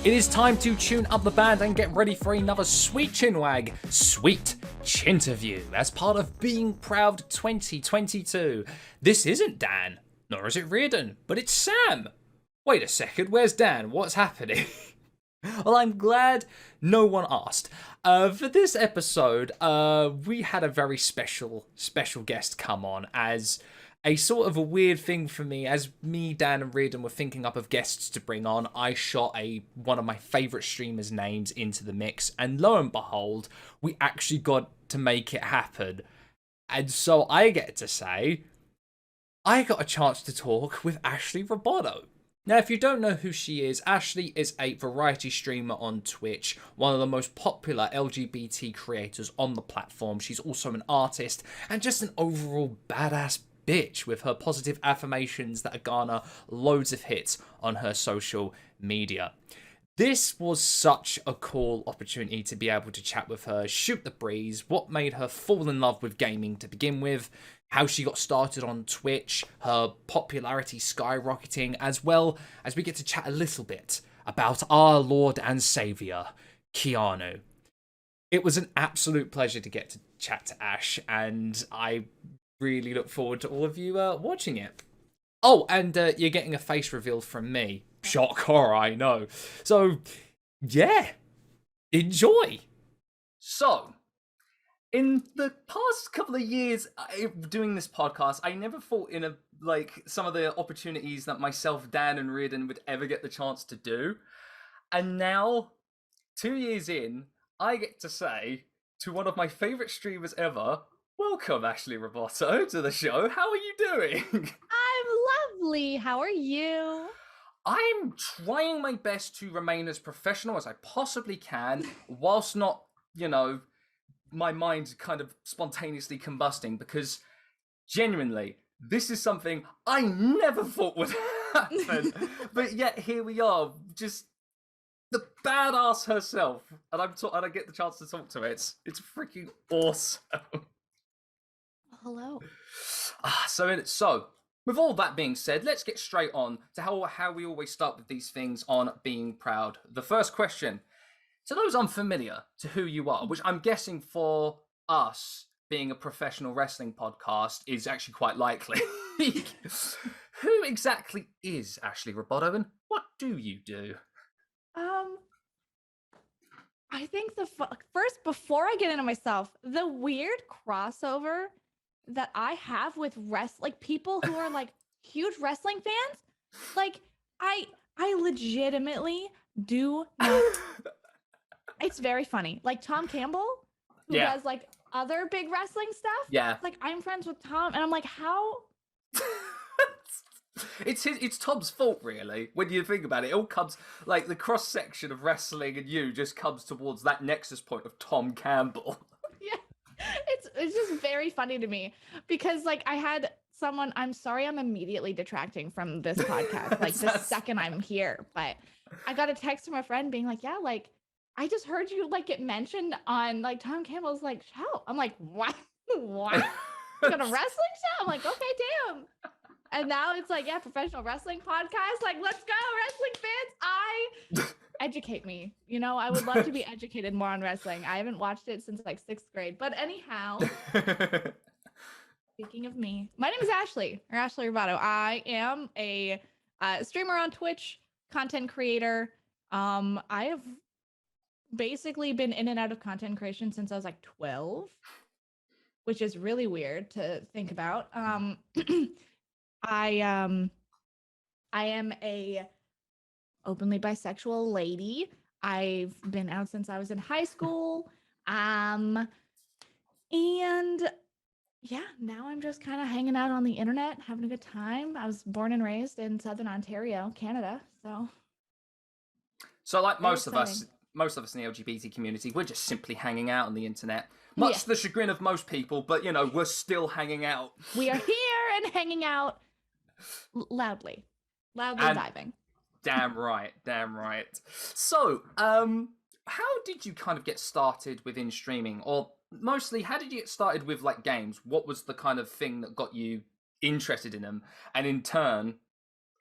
It is time to tune up the band and get ready for another sweet Chinwag, sweet Chinterview, as part of Being Proud 2022. This isn't Dan, nor is it Reardon, but it's Sam. Wait a second, where's Dan? What's happening? Well, I'm glad no one asked. For this episode, we had a very special guest come on as a sort of a weird thing for me. As me, Dan, and Reardon were thinking up of guests to bring on, I shot one of my favourite streamers' names into the mix, and lo and behold, we actually got to make it happen. And so I get to say, I got a chance to talk with AshleyRoboto. Now, if you don't know who she is, Ashley is a variety streamer on Twitch, one of the most popular LGBT creators on the platform. She's also an artist and just an overall badass bitch with her positive affirmations that garner loads of hits on her social media. This was such a cool opportunity to be able to chat with her, shoot the breeze, what made her fall in love with gaming to begin with, how she got started on Twitch, her popularity skyrocketing, as well as we get to chat a little bit about our Lord and Saviour, Keanu. It was an absolute pleasure to get to chat to Ash, and I really look forward to all of you watching it. Oh, and you're getting a face reveal from me. Shock horror, I know. So, yeah, enjoy. So, in the past couple of years doing this podcast, I never thought in some of the opportunities that myself, Dan, and Reardon would ever get the chance to do. And now, 2 years in, I get to say to one of my favourite streamers ever, welcome, AshleyRoboto, to the show. How are you doing? I'm lovely. How are you? I'm trying my best to remain as professional as I possibly can, whilst not, my mind kind of spontaneously combusting, because genuinely, this is something I never thought would happen. But yet here we are, just the badass herself, and I get the chance to talk to her. It's freaking awesome. Hello. So, with all that being said, let's get straight on to how we always start with these things on Being Proud. The first question, to those unfamiliar to who you are, which I'm guessing for us, being a professional wrestling podcast, is actually quite likely. Who exactly is AshleyRoboto, and what do you do? I think first, before I get into myself, the weird crossover that I have with people who are like huge wrestling fans, like I legitimately do not. It's very funny. Like Tom Campbell, who does like other big wrestling stuff. Yeah. Like I'm friends with Tom, and I'm like, how? It's Tom's fault, really. When you think about it, it all comes like the cross section of wrestling and you just comes towards that nexus point of Tom Campbell. Yeah, it's just very funny to me because like I had someone. I'm sorry, I'm immediately detracting from this podcast. Like the second I'm here, but I got a text from a friend being like, yeah, like I just heard you like get mentioned on like Tom Campbell's like show. I'm like, what? What? Got a wrestling show? I'm like, okay, damn. And now it's like, yeah, professional wrestling podcast. Like, let's go, wrestling fans. Educate me. I would love to be educated more on wrestling. I haven't watched it since like 6th grade. But anyhow, speaking of me, my name is Ashley, or AshleyRoboto. I am a streamer on Twitch, content creator. I have basically been in and out of content creation since I was like 12, which is really weird to think about. I am a openly bisexual lady. I've been out since I was in high school. And yeah, now I'm just kind of hanging out on the internet, having a good time. I was born and raised in Southern Ontario, Canada. So like most of us in the LGBT community, we're just simply hanging out on the internet. Much to the chagrin of most people, but we're still hanging out. We are here and hanging out loudly diving. Damn right. So, how did you kind of get started within streaming? Or mostly, how did you get started with like games? What was the kind of thing that got you interested in them? And in turn,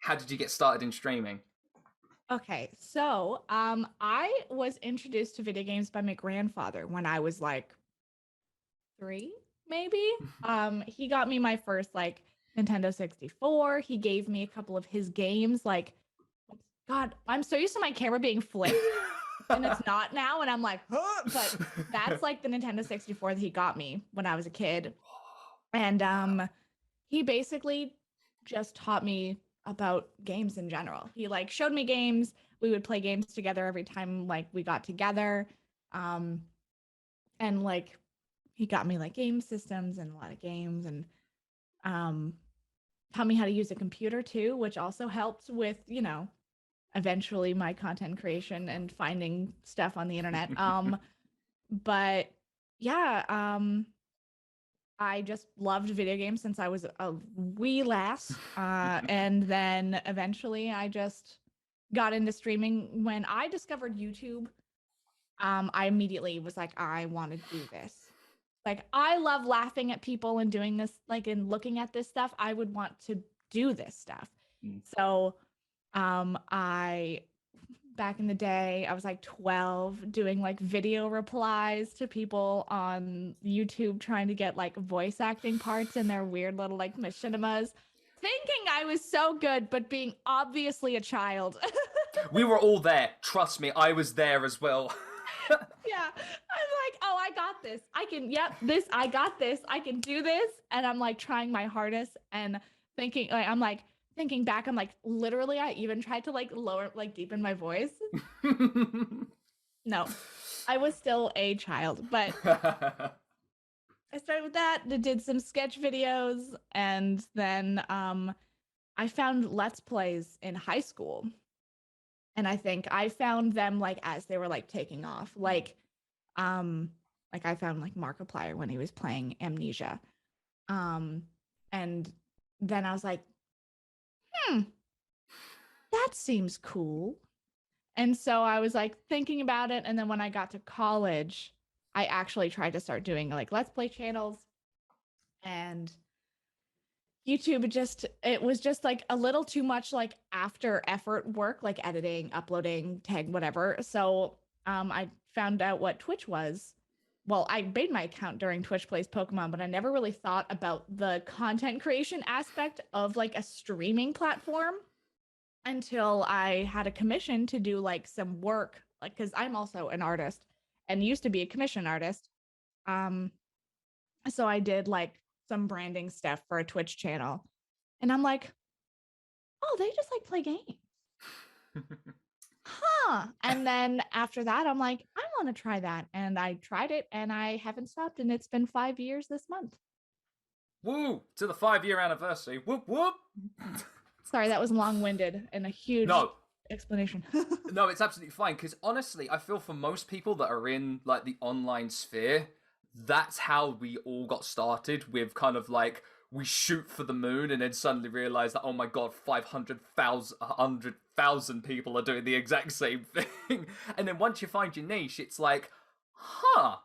how did you get started in streaming? Okay, so I was introduced to video games by my grandfather when I was like 3, maybe. He got me my first like Nintendo 64. He gave me a couple of his games. Like, God, I'm so used to my camera being flipped, and it's not now, and I'm like, huh! But that's like the Nintendo 64 that he got me when I was a kid. And he basically just taught me about games in general. He like showed me games. We would play games together every time like we got together. Um and like he got me like game systems and a lot of games, and um taught me how to use a computer too, which also helped with, eventually my content creation and finding stuff on the internet. But yeah, I just loved video games since I was a wee lass. And then eventually I just got into streaming. When I discovered YouTube, I immediately was like, I want to do this. Like, I love laughing at people and doing this, like, and looking at this stuff. I would want to do this stuff. So, I back in the day, I was like 12 doing like video replies to people on YouTube trying to get like voice acting parts in their weird little like machinimas, thinking I was so good, but being obviously a child. We were all there. Trust me, I was there as well. Yeah. I'm like, oh, I got this. I got this. I can do this. And I'm like trying my hardest and thinking, like, thinking back, I'm like, literally, I even tried to like lower, like deepen my voice. No, I was still a child, but I started with that, did some sketch videos, and then I found Let's Plays in high school. And I think I found them like as they were like taking off. Like I found like Markiplier when he was playing Amnesia. And then I was like, that seems cool. And so I was like thinking about it. And then when I got to college, I actually tried to start doing like Let's Play channels, and YouTube it was just like a little too much like after effort work, like editing, uploading, tag, whatever. So I found out what Twitch was. Well, I made my account during Twitch Plays Pokemon, but I never really thought about the content creation aspect of like a streaming platform until I had a commission to do like some work, like because I'm also an artist and used to be a commission artist. Um, so I did like some branding stuff for a Twitch channel, and I'm like, oh, they just like play games. Huh. And then after that, I'm like, I want to try that. And I tried it and I haven't stopped. And it's been 5 years this month. Woo! To the 5-year anniversary. Whoop whoop! Sorry, that was long-winded and a huge explanation. No, it's absolutely fine, because honestly, I feel for most people that are in like the online sphere, that's how we all got started, with kind of like, we shoot for the moon and then suddenly realize that, oh my god, 100,000 people are doing the exact same thing. And then once you find your niche, it's like, huh.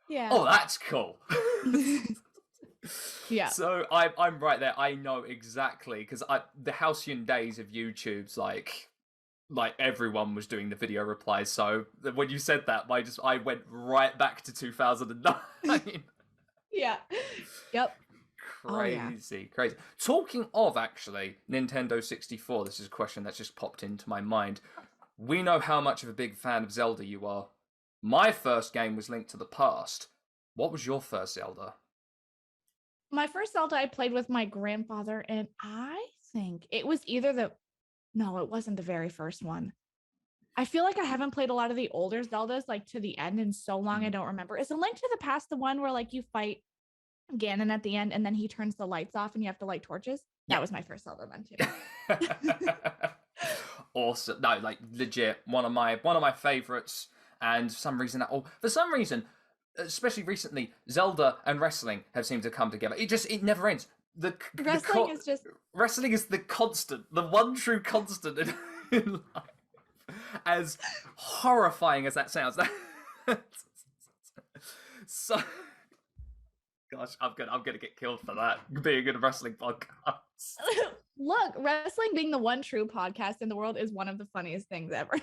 Yeah. Oh, that's cool. Yeah. So I'm right there. I know exactly, because the halcyon days of YouTube's like everyone was doing the video replies. So when you said that, I went right back to 2009. Yeah. Yep. Crazy. Talking of actually Nintendo 64, this is a question that's just popped into my mind. We know how much of a big fan of Zelda you are. My first game was Link to the Past. What was your first Zelda? My first Zelda I played with my grandfather, and I think it was no, it wasn't the very first one. I feel like I haven't played a lot of the older Zeldas like to the end in so long I don't remember. Is A Link to the Past the one where like you fight Ganon at the end and then he turns the lights off and you have to light torches? That was my first Zelda then too. Awesome. No, like legit one of my favorites. And for some reason, especially recently, Zelda and wrestling have seemed to come together. It never ends. Wrestling is the constant, the one true constant in life. As horrifying as that sounds. So, gosh, I'm gonna get killed for that, being in a wrestling podcast. look, wrestling being the one true podcast in the world is one of the funniest things ever.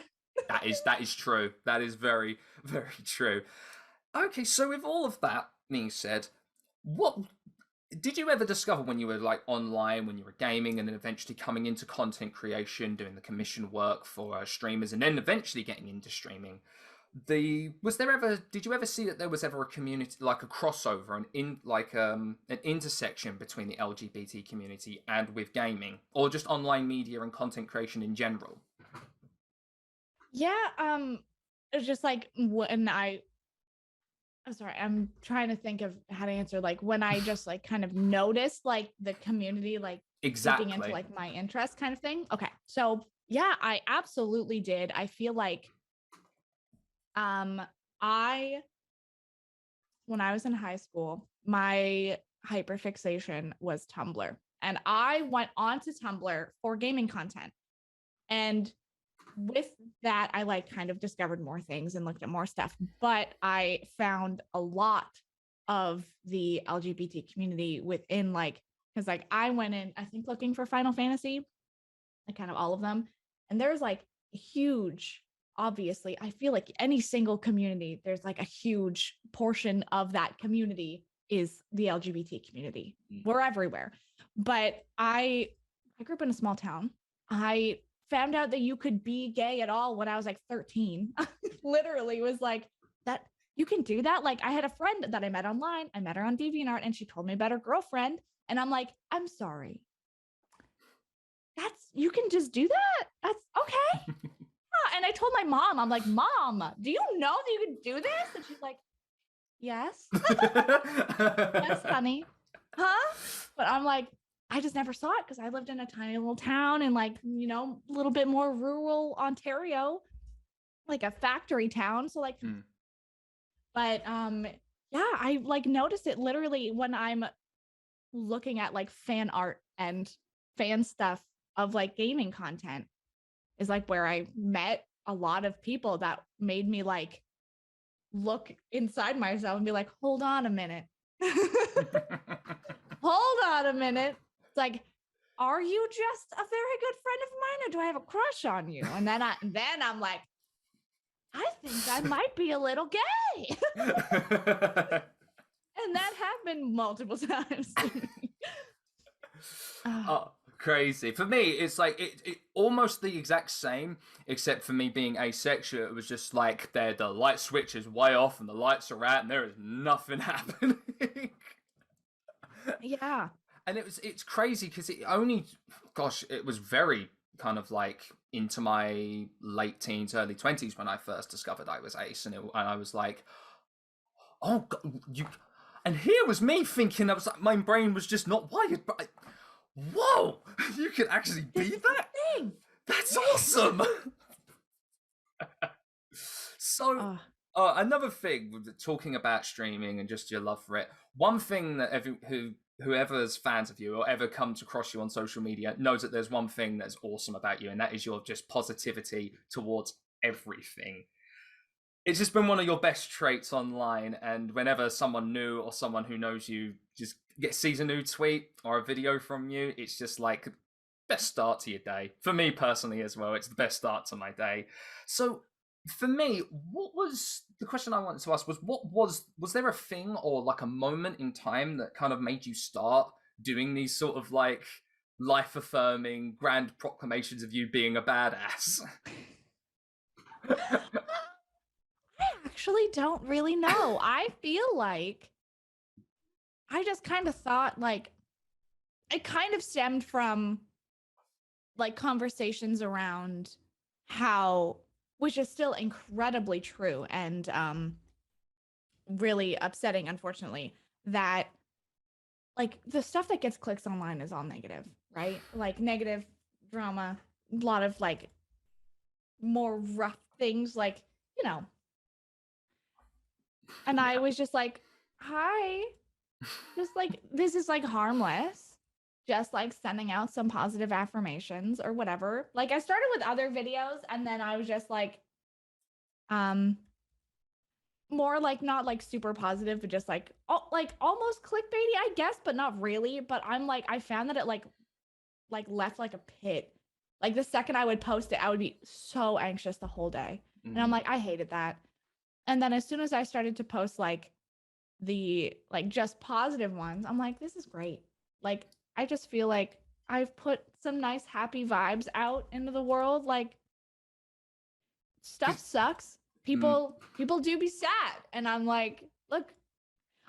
That is true. That is very, very true. Okay, so with all of that being said, what did you ever discover when you were like online, when you were gaming, and then eventually coming into content creation, doing the commission work for streamers, and then eventually getting into streaming? Did you ever see that there was ever a community, like a crossover, an intersection between the LGBT community and with gaming, or just online media and content creation in general? Yeah, it's just like when I'm sorry, I'm trying to think of how to answer. Like when I just like kind of noticed like the community like seeping into Exactly. like my interest kind of thing. Okay. So yeah, I absolutely did. I feel like I when I was in high school, my hyperfixation was Tumblr. And I went onto Tumblr for gaming content. And with that, I like kind of discovered more things and looked at more stuff. But I found a lot of the LGBT community within like, because like I went in, I think looking for Final Fantasy, like kind of all of them. And there's like huge, obviously, I feel like any single community, there's like a huge portion of that community is the LGBT community. We're everywhere. But I grew up in a small town. I found out that you could be gay at all when I was like 13. Literally was like that you can do that. Like I had a friend that I met online. I met her on DeviantArt and she told me about her girlfriend. And I'm like, I'm sorry. You can just do that? That's okay. Yeah. And I told my mom, I'm like, Mom, do you know that you can do this? And she's like, yes. Yes, honey. Huh? But I'm like, I just never saw it because I lived in a tiny little town in like, you know, a little bit more rural Ontario, like a factory town. So like, but yeah, I like noticed it literally when I'm looking at like fan art and fan stuff of like gaming content is like where I met a lot of people that made me like look inside myself and be like, hold on a minute. Hold on a minute. It's like, are you just a very good friend of mine or do I have a crush on you? And then I'm like, I think I might be a little gay. And that happened multiple times. Oh, crazy. For me, it's like it almost the exact same, except for me being asexual. It was just like the light switch is way off and the lights are out and there is nothing happening. Yeah. And it's crazy because it was very kind of like into my late teens, early 20s when I first discovered I was ace, and I was like, oh God, and here was me thinking, I was like, my brain was just not wired, but whoa, you can actually be that? That's awesome. So another thing with talking about streaming and just your love for it, one thing that whoever's fans of you or ever comes across you on social media knows that there's one thing that's awesome about you, and that is your just positivity towards everything. It's just been one of your best traits online, and whenever someone new or someone who knows you just sees a new tweet or a video from you, it's just like best start to your day. For me personally as well, it's the best start to my day. So for me, what was the question I wanted to ask was there a thing or like a moment in time that kind of made you start doing these sort of like life affirming grand proclamations of you being a badass? I actually don't really know. I feel like I just kind of thought like it kind of stemmed from like conversations around how, which is still incredibly true and really upsetting, unfortunately, that like the stuff that gets clicks online is all negative, right? Like negative drama, a lot of like more rough things, like, you know. And I was just like, hi, just like, this is like harmless, just like sending out some positive affirmations or whatever. Like I started with other videos and then I was just like, more like not like super positive, but just like almost clickbaity, I guess, but not really. But I'm like, I found that it like like left like a pit. Like the second I would post it, I would be so anxious the whole day. And I'm like, I hated that. And then as soon as I started to post like the like just positive ones, I'm like, this is great. Like I just feel like I've put some nice happy vibes out into the world. Like stuff sucks. People do be sad. And I'm like, look,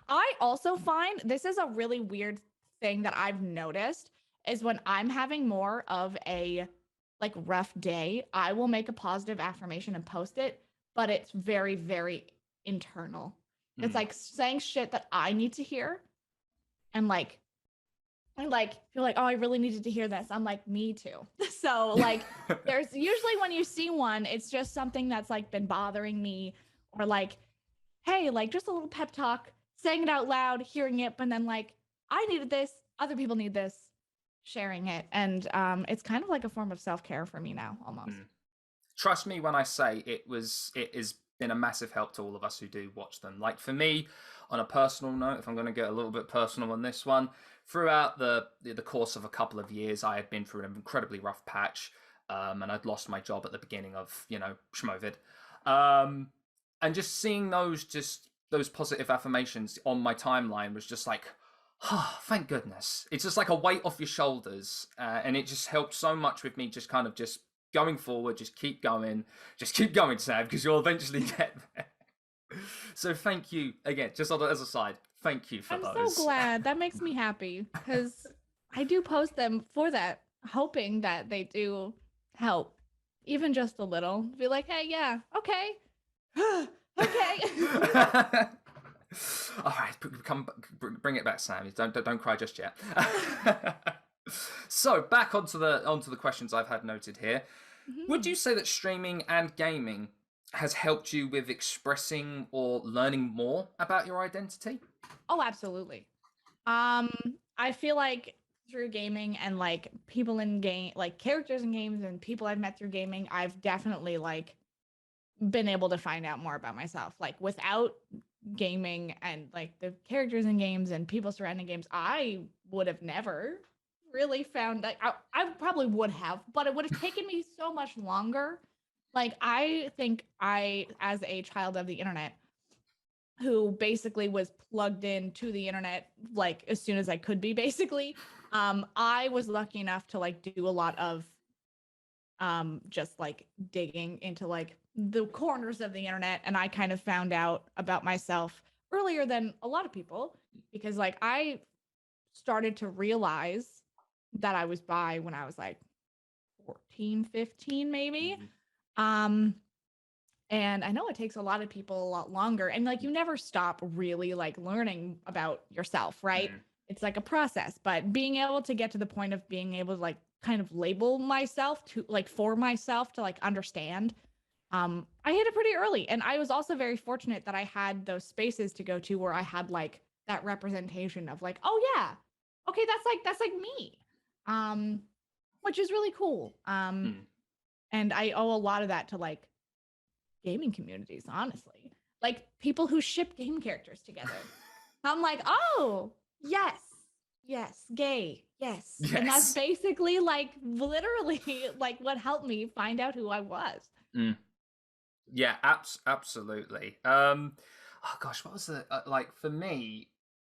I also find this is a really weird thing that I've noticed is when I'm having more of a like rough day, I will make a positive affirmation and post it, but it's very, very internal. It's like saying shit that I need to hear. And like, I like feel like, oh, I really needed to hear this. I'm like, me too. So like there's usually when you see one, it's just something that's like been bothering me or like, hey, like just a little pep talk, saying it out loud, hearing it, but then like, I needed this, other people need this, sharing it. And it's kind of like a form of self-care for me now, almost. Trust me when I say it has been a massive help to all of us who do watch them. Like for me, on a personal note, if I'm going to get a little bit personal on this one, throughout the course of a couple of years, I had been through an incredibly rough patch, and I'd lost my job at the beginning of Schmovid, and just seeing those positive affirmations on my timeline was just like, oh, thank goodness. It's just like a weight off your shoulders, and it just helped so much with me just kind of just going forward, just keep going, Sam, because you'll eventually get there. So thank you again, just as a side, thank you for those. I'm so glad. That makes me happy because I do post them for that, hoping that they do help, even just a little. Be like, hey, yeah, okay. Okay. All right, bring it back, Sam. Don't cry just yet. So back onto the questions I've had noted here. Would you say that streaming and gaming has helped you with expressing or learning more about your identity? Oh, absolutely. I feel like through gaming and like people in game, like characters in games and people I've met through gaming, I've definitely like been able to find out more about myself. Like without gaming and like the characters in games and people surrounding games, I would have never really found like I probably would have, but it would have taken me so much longer. Like I think I, as a child of the internet, who basically was plugged into the internet like as soon as I could be, basically, I was lucky enough to like do a lot of just like digging into like the corners of the internet, and I kind of found out about myself earlier than a lot of people because like I started to realize that I was bi when I was like 14, 15 maybe. And I know it takes a lot of people a lot longer, and like you never stop really like learning about yourself, right? It's like a process, but being able to get to the point of being able to like kind of label myself to like for myself to like understand, I hit it pretty early. And I was also very fortunate that I had those spaces to go to where I had like that representation of like, oh yeah, okay, that's like me, which is really cool. And I owe a lot of that to like gaming communities, honestly, like people who ship game characters together. I'm like, oh yes, yes, gay, yes. And that's basically like literally like what helped me find out who I was. Yeah, absolutely. Oh gosh, what was the like for me?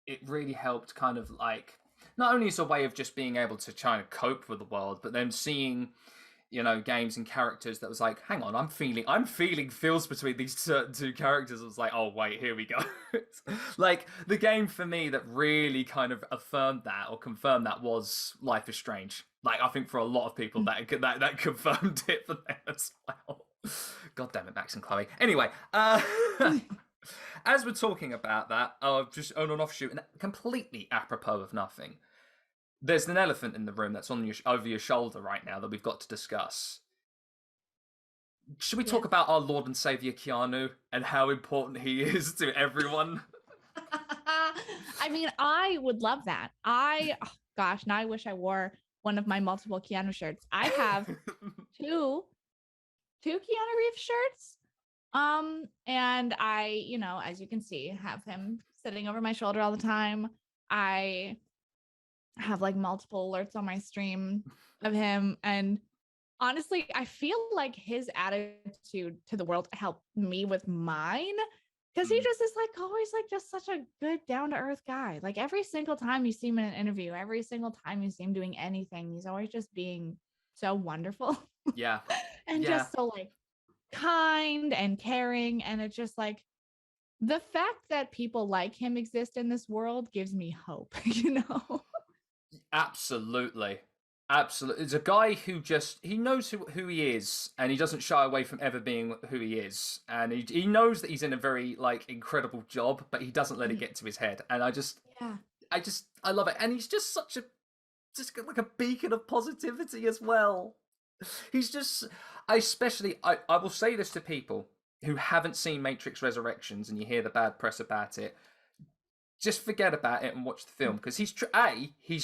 It really helped, kind of like not only as a way of just being able to try and cope with the world, but then seeing games and characters that was like, hang on, I'm feeling feels between these certain two characters. I was like, oh wait, here we go. Like the game for me that really kind of affirmed that or confirmed that was Life is Strange. Like I think for a lot of people that confirmed it for them as well. God damn it, Max and Chloe. Anyway, as we're talking about that, just on an offshoot and completely apropos of nothing. There's an elephant in the room that's over your shoulder right now that we've got to discuss. Should we talk about our Lord and Savior Keanu and how important he is to everyone? I mean, I would love that. Oh gosh, now I wish I wore one of my multiple Keanu shirts. I have two Keanu Reeves shirts. And I, as you can see, have him sitting over my shoulder all the time. I have like multiple alerts on my stream of him. And honestly, I feel like his attitude to the world helped me with mine. Because he Mm. just is like always like just such a good down to earth guy. Like every single time you see him in an interview, every single time you see him doing anything, he's always just being so wonderful Yeah. and Yeah. just so like kind and caring. And it's just like the fact that people like him exist in this world gives me hope, you know? Absolutely. Absolutely. It's a guy who just, he knows who he is, and he doesn't shy away from ever being who he is. And he knows that he's in a very, like, incredible job, but he doesn't let it get to his head. And Yeah. I love it. And he's just such a, just like a beacon of positivity as well. He's just, I will say this to people who haven't seen Matrix Resurrections and you hear the bad press about it, just forget about it and watch the film, because he's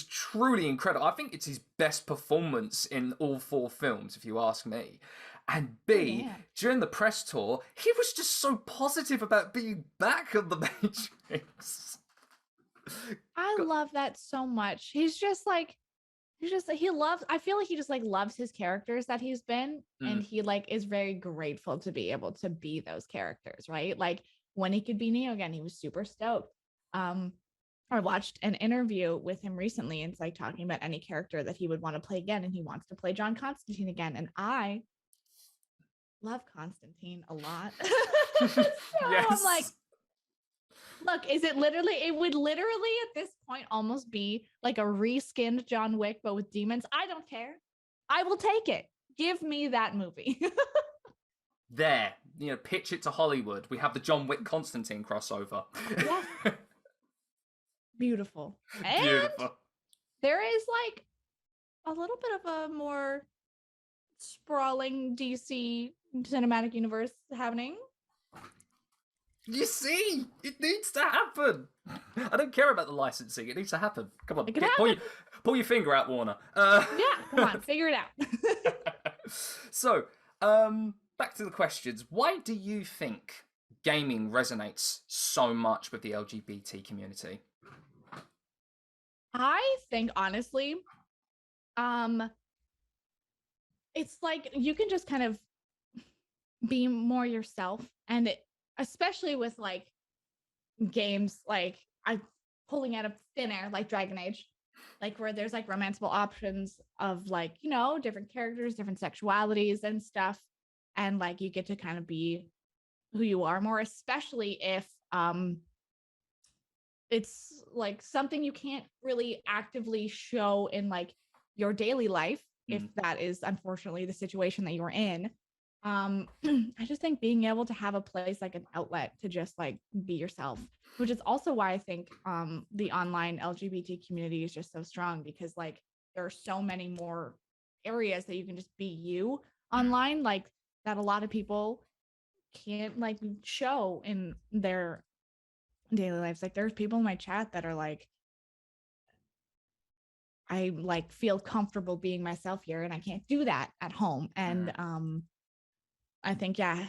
truly incredible. I think it's his best performance in all four films, if you ask me. And Oh, B, damn. during the press tour, he was just so positive about being back on the Matrix. I God. love that so much. He loves, I feel like he just like loves his characters that he's been. And Mm, he like is very grateful to be able to be those characters, right? Like when he could be Neo again, he was super stoked. Um, I watched an interview with him recently and it's like talking about any character that he would want to play again. And he wants to play John Constantine again. And I love Constantine a lot. So I'm like, yes. look, it would literally at this point almost be like a reskinned John Wick, but with demons. I don't care. I will take it. Give me that movie. There. Pitch it to Hollywood. We have the John Wick Constantine crossover. Yes. Beautiful. And Beautiful. there is like a little bit of a more sprawling DC cinematic universe happening. You see, it needs to happen. I don't care about the licensing. It needs to happen. Come on, It could happen. pull your finger out, Warner. Yeah, come on, figure it out. So, back to the questions. Why do you think gaming resonates so much with the LGBT community? I think honestly, it's like you can just kind of be more yourself, and especially with like games like I'm pulling out of thin air like Dragon Age, like where there's like romanceable options of like, different characters, different sexualities and stuff, and like you get to kind of be who you are more, especially if it's like something you can't really actively show in like your daily life, if Mm. that is unfortunately the situation that you're in. I just think being able to have a place like an outlet to just like be yourself, which is also why I think the online LGBT community is just so strong, because like there are so many more areas that you can just be you online, like that a lot of people can't like show in their daily lives. Like there's people in my chat that are like, I like feel comfortable being myself here and I can't do that at home. And I think, yeah,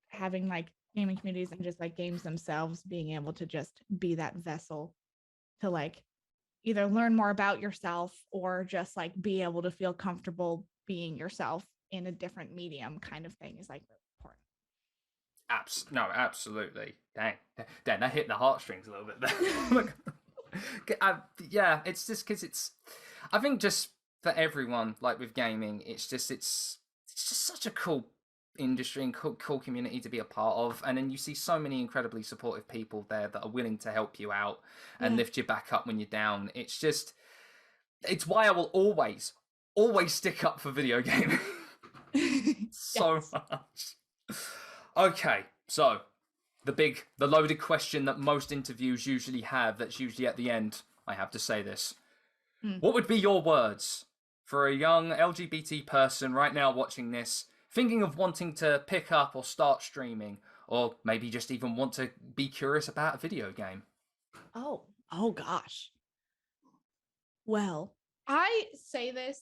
having like gaming communities and just like games themselves, being able to just be that vessel to like either learn more about yourself or just like be able to feel comfortable being yourself in a different medium kind of thing is like really important. No, absolutely. Dang, that hit the heartstrings a little bit there. Yeah, it's just because I think just for everyone, like with gaming, it's just such a cool industry and cool community to be a part of. And then you see so many incredibly supportive people there that are willing to help you out and Yeah. lift you back up when you're down. It's why I will always stick up for video gaming so Yes. much. Okay, so the loaded question that most interviews usually have, that's usually at the end, I have to say this. Mm. What would be your words for a young LGBT person right now watching this, thinking of wanting to pick up or start streaming, or maybe just even want to be curious about a video game? Oh gosh. Well, I say this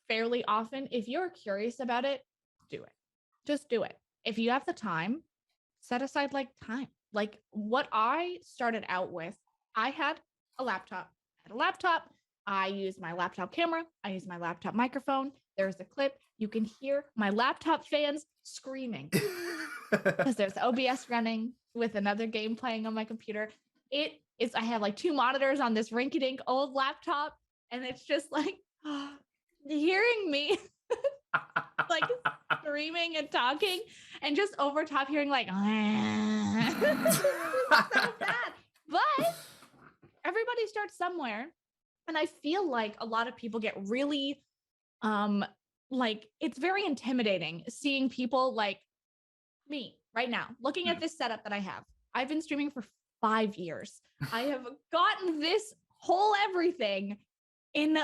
fairly often. If you're curious about it, do it. Just do it. If you have the time, set aside like time. Like what I started out with, I had a laptop a laptop. I use my laptop camera. I use my laptop microphone. There's a clip. You can hear my laptop fans screaming because there's OBS running with another game playing on my computer. I have like 2 monitors on this rinky-dink old laptop, and it's just like hearing me like screaming and talking, and just over top hearing like it's so bad. But everybody starts somewhere, and I feel like a lot of people get really like, it's very intimidating seeing people like me right now looking at this setup that I have. I've been streaming for 5 years. I have gotten this whole everything in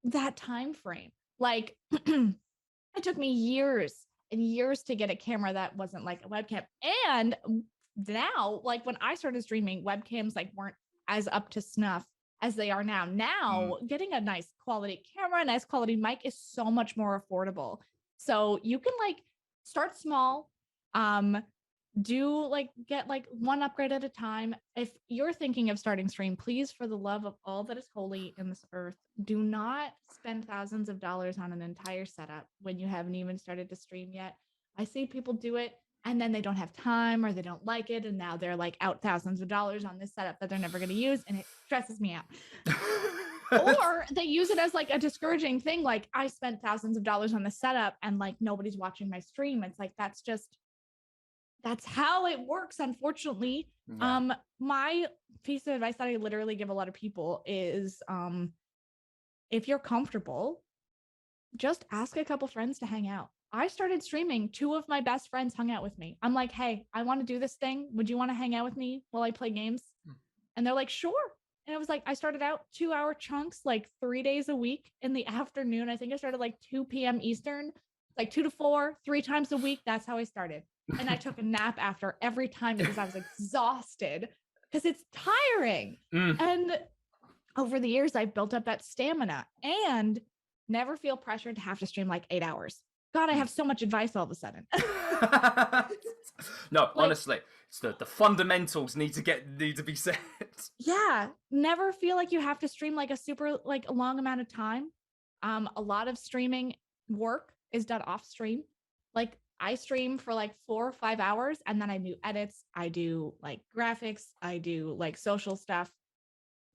that time frame. Like it took me years and years to get a camera that wasn't like a webcam. And now, like when I started streaming, webcams like weren't as up to snuff as they are now. Now, getting a nice quality camera, nice quality mic is so much more affordable. So you can like start small, get like one upgrade at a time. If you're thinking of starting stream, please, for the love of all that is holy in this earth, do not spend thousands of dollars on an entire setup when you haven't even started to stream yet. I see people do it and then they don't have time or they don't like it, and now they're like out thousands of dollars on this setup that they're never going to use, and it stresses me out. Or they use it as like a discouraging thing, like I spent thousands of dollars on the setup and like nobody's watching my stream. It's like that's how it works, unfortunately. Yeah. My piece of advice that I literally give a lot of people is if you're comfortable, just ask a couple friends to hang out. I started streaming. 2 of my best friends hung out with me. I'm like, hey, I want to do this thing. Would you want to hang out with me while I play games? And they're like, sure. And I was like, I started out 2-hour chunks, like 3 days a week in the afternoon. I think I started like 2 p.m. Eastern, like 2 to 4, 3 times a week. That's how I started. And I took a nap after every time because I was exhausted because it's tiring. And over the years, I've built up that stamina and never feel pressured to have to stream like 8 hours. God, I have so much advice all of a sudden. No, like, honestly, it's the fundamentals need to be set. Yeah, never feel like you have to stream like a super like a long amount of time. A lot of streaming work is done off stream. Like I stream for like 4 or 5 hours, and then I do edits. I do like graphics. I do like social stuff.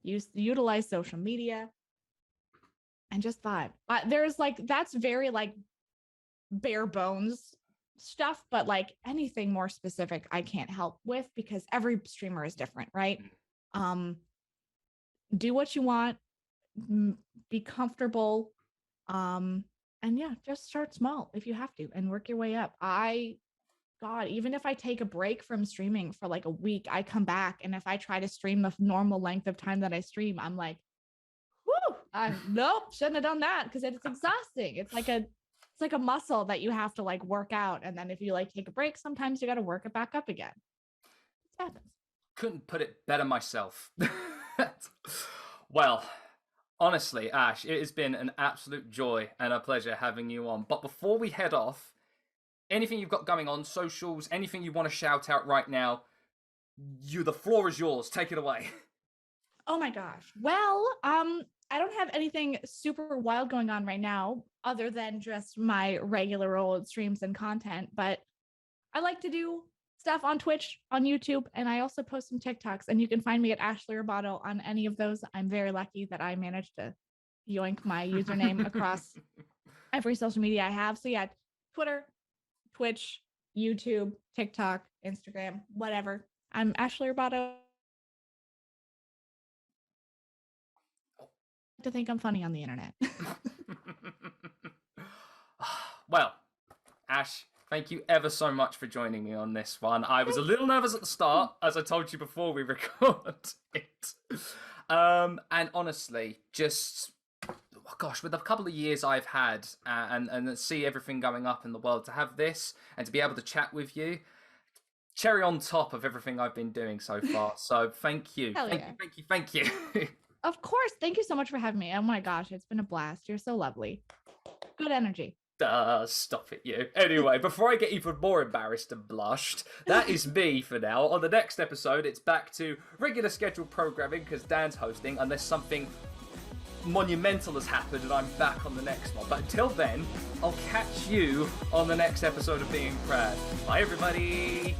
Utilize social media, and just vibe. There's like that's very like bare bones stuff, but like anything more specific I can't help with because every streamer is different, right? Do what you want, be comfortable, and yeah, just start small if you have to and work your way up. God, even if I take a break from streaming for like a week, I come back, and if I try to stream the normal length of time that I stream, I'm like, whoo, nope, shouldn't have done that because it's exhausting. It's like a muscle that you have to like work out. And then if you like take a break, sometimes you got to work it back up again. It happens. Couldn't put it better myself. Well, honestly, Ash, it has been an absolute joy and a pleasure having you on. But before we head off, anything you've got going on, socials, anything you want to shout out right now, the floor is yours. Take it away. Oh my gosh. Well, I don't have anything super wild going on right now other than just my regular old streams and content, but I like to do stuff on Twitch, on YouTube, and I also post some TikToks, and you can find me at AshleyRoboto on any of those. I'm very lucky that I managed to yoink my username across every social media I have. So yeah, Twitter, Twitch, YouTube, TikTok, Instagram, whatever. I'm AshleyRoboto. To think I'm funny on the internet. Well, Ash, thank you ever so much for joining me on this one. I was a little nervous at the start, as I told you before we record it. And honestly, just, gosh, with a couple of years I've had and see everything going up in the world, to have this and to be able to chat with you, cherry on top of everything I've been doing so far. So thank you. Thank you. Of course. Thank you so much for having me. Oh my gosh, it's been a blast. You're so lovely. Good energy. Stop it, you. Anyway, before I get even more embarrassed and blushed, that is me for now. On the next episode, it's back to regular scheduled programming because Dan's hosting, unless something monumental has happened and I'm back on the next one. But until then, I'll catch you on the next episode of Being Proud. Bye, everybody.